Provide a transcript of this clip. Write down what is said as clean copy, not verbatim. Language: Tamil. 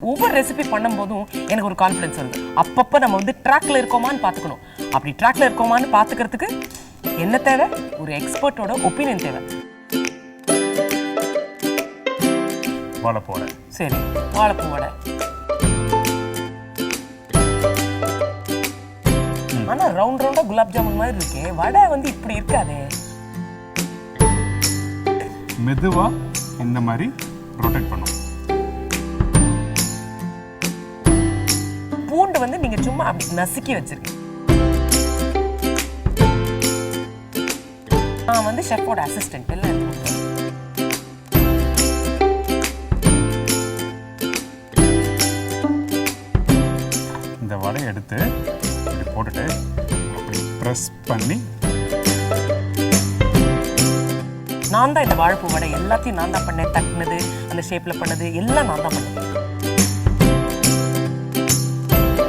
ஒவ்வொரு ரெசிபி பண்ணும்போதும் எனக்கு ஒரு கான்ஃபிடன்ஸ் வருது. அப்பப்போ நம்ம வந்து ட்ராக்ல இருக்கோமான்னு பார்த்துக்கணும். அப்படி ட்ராக்ல இருக்கோமான்னு பார்த்துக்கிறதுக்கு என்ன தேவை? ஒரு எக்ஸ்பர்ட்டோட ஒப்பீனியன் தேவை. வாழைப்பூ வடை. சரி, வாழைப்பூ வடை. ஆனா ரவுண்ட் ரவுண்டா குலாப் ஜாமுன் மாதிரி இருக்கே, வடை வந்து இப்படி இருக்காதே. மெதுவா இந்த மாதிரி ரொட்டேட் பண்ணும். பூண்டு வந்து நீங்க சும்மா அப்படி நசுக்கி வச்சிருக்கீங்க. நான் வந்து ஷெஃபோட அசிஸ்டன்ட் இல்ல. இந்த வடையை எடுத்து இப்படி போட்டுட்டு அப்படி ப்ரெஸ் பண்ணி, நான் தான் இந்த வாழைப்பூ வடை எல்லாத்தையும் நான் தான் பண்ணேன். தட்டினது, அந்த ஷேப்ல பண்ணது எல்லாம் நான் தான் பண்ணேன்.